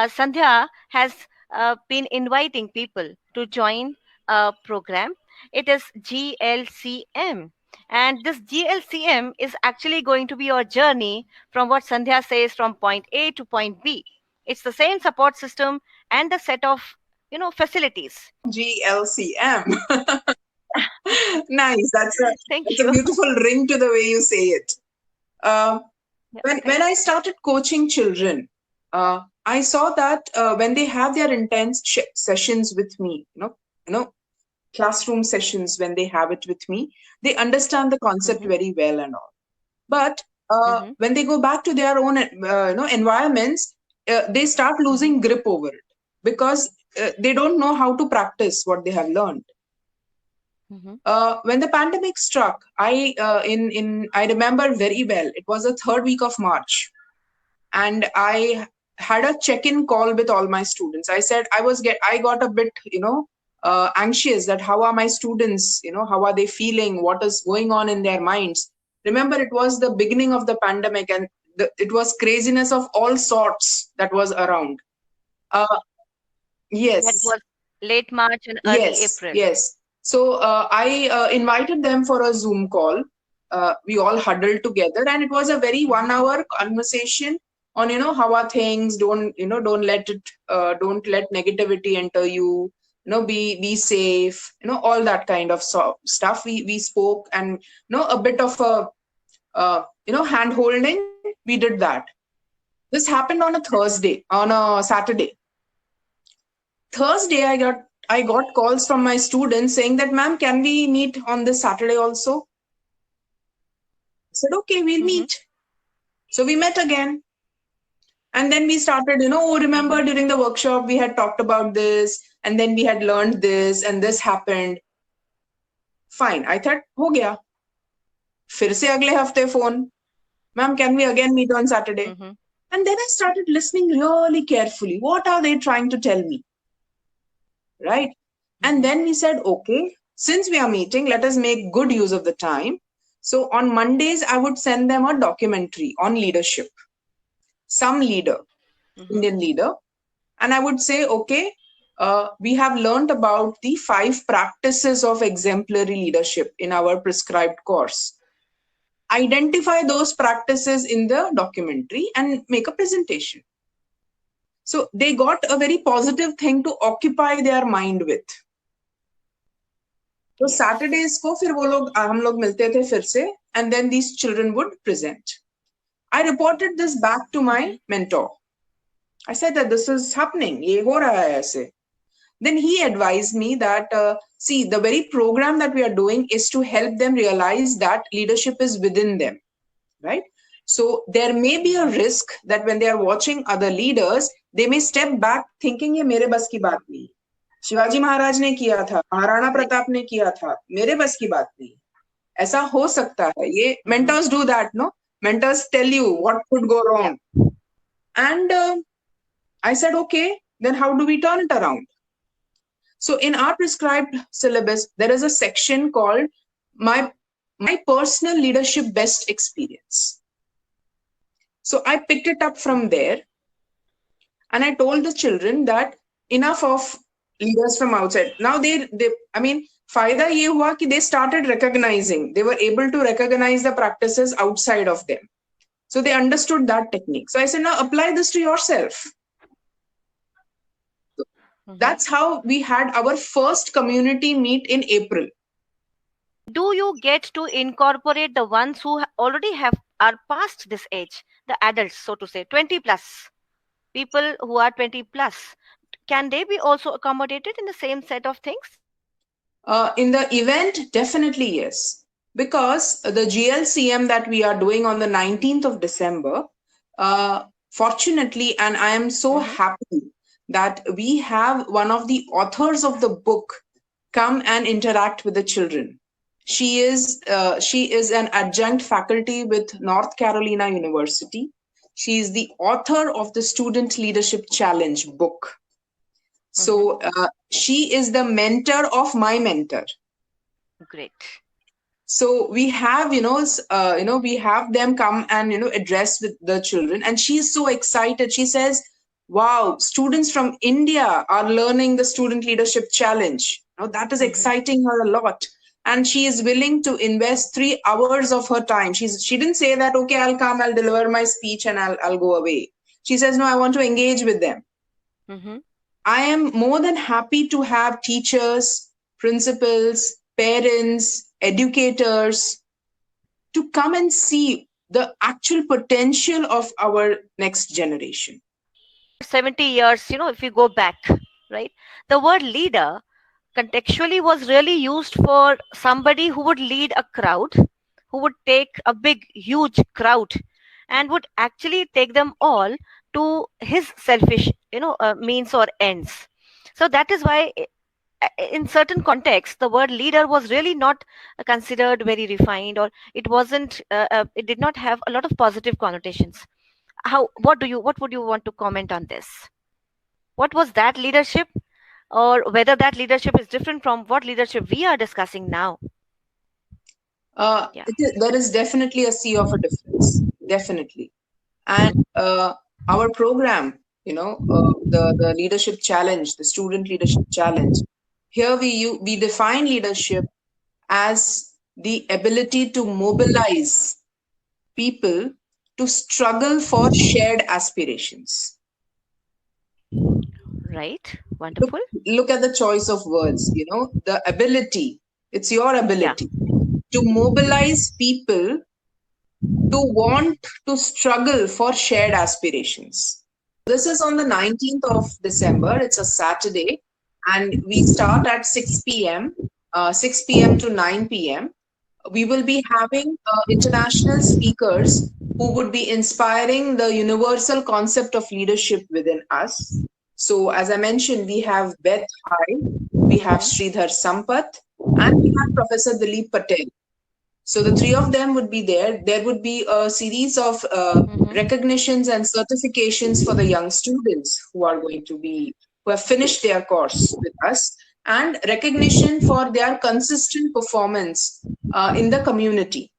Sandhya has been inviting people to join a program. It is GLCM. And this GLCM is actually going to be your journey from what Sandhya says from point A to point B. It's the same support system and the set of facilities. GLCM. Nice. Thank That's a you. beautiful ring to the way you say it. Uh, Yeah, when thank I started coaching children, I saw that when they have their intense sessions with me, classroom sessions, when they have it with me, they understand the concept Mhm, very well and all. But mhm, when they go back to their own environments, they start mhm, losing grip over it because they don't know how to practice what they have learned. mhm, When the pandemic struck, I remember very well. It was the third week of March, and I had a check-in call with all my students. I said I got a bit anxious that how are my students, how are they feeling, what is going on in their minds. Remember, it was the beginning of the pandemic, and it was craziness of all sorts that was around. Uh, That yes, was late March and early yes, April. yes. So I invited them for a Zoom call. We all huddled together, and it was a very Mhm, 1 hour conversation on how are things. Don't let negativity enter you. Be safe. All that kind of stuff. We spoke, and a bit of a hand holding. We did that. This happened on a Thursday, on a Saturday. Thursday, I got calls from my students saying that, ma'am, can we meet on this Saturday also? I said, okay, we'll mhm, meet. So we met again. And then we started, oh, mhm, remember during the workshop, we had talked about this, and then we had learned this, and this happened. Fine. I thought, हो गया. फिर से अगले हफ्ते phone. Ma'am, can we again meet on Saturday? mhm, And then I started listening really carefully. What are they trying to tell me? Right? And mhm. then we said, okay, since we are meeting, let us make good use of the time. So on Mondays, I would send them a documentary on leadership, some leader, Mhm. Indian leader. And I would say, okay, we have learned about the 5 practices of exemplary leadership in our prescribed course. Identify those practices in the documentary and make a presentation. So they got a very positive thing to occupy their mind with. तो Yes. Saturdays को फिर वो लोग हम लोग मिलते थे फिर से and then these children would present I reported this back to my Mhm. Mentor I said that this is happening ये हो रहा है ऐसे then he advised me that see, the very program that we are doing is to help them realize that leadership is within them, right? So there may be a Mhm. risk that when they are watching other leaders, they may step back thinking ये मेरे बस की बात नहीं, शिवाजी महाराज ने किया था, Maharana Correct. Pratap ने किया था, मेरे बस की बात नहीं. ऐसा हो सकता है. ये Mhm. mentors do that, no? Mentors tell you what could go Yeah. wrong. And I said, okay, then how do we turn it around? So in our prescribed syllabus, there is a section called my my personal leadership best experience. So I picked it up from Mhm. there, and I told the children that enough of leaders from outside. Now they I mean, फायदा ये हुआ कि they started recognizing, they were able to recognize the practices outside of them. So they understood that technique. So I said, now apply this to yourself. Mhm. That's how we had our first community meet in April. Do you get to incorporate the ones who already have are past this age, the adults, so to say, 20 plus people who are 20 plus? Can they be also accommodated in the same set of things? In the event, definitely yes. Because the GLCM that we are doing on the 19th of December, fortunately, and I am so Mhm. happy that we have one of the authors of the book come and interact with the children. She is an adjunct faculty with North Carolina University. She is the author of the Student Leadership Challenge book. Mhm. So she is the mentor of my mentor. Great. So we have we have them come and address with the children, and she is so excited. She says, wow, students from India are learning the Student Leadership Challenge. Now, that is Hmm. exciting her a lot. And she is willing to invest 3 hours of her time. She didn't say that, okay, I'll come, I'll deliver my speech and I'll go away. She says, no, I want to engage with them. Hmm. I am more than happy to have teachers, principals, parents, educators to come and see the actual potential of our next generation. 70 years, if you go back, right? The word leader contextually was really used for somebody who would lead a crowd, who would take a big, huge crowd and would actually take them all to his selfish, means or ends. So that is why in certain contexts the word leader was really not considered very refined, or it did not have a lot of positive connotations. What would you want to comment on this? What was that leadership, or whether that leadership is different from what leadership we are discussing now? Yeah. There is definitely a sea of a difference, definitely. And our program, the leadership challenge, the student leadership challenge. Here we define leadership as the ability to mobilize people to struggle for shared aspirations. Right. Look, Wonderful. look at the choice of words, the ability. It's your Yeah. ability to mobilize people to want to struggle for shared aspirations. This is on the 19th of December. It's a Saturday, and we start at 6 p.m., 6 p.m. to 9 p.m. We will be having international speakers who would be inspiring the universal concept of leadership within us. So, as I mentioned, we have Beth Hai, we have Hmm. Sridhar Sampath, and we have Professor Dilip Patel. So the three of them would be there. There would be a series of Hmm. recognitions and certifications for the young students who have finished their course with us, and recognition for their consistent performance in the community.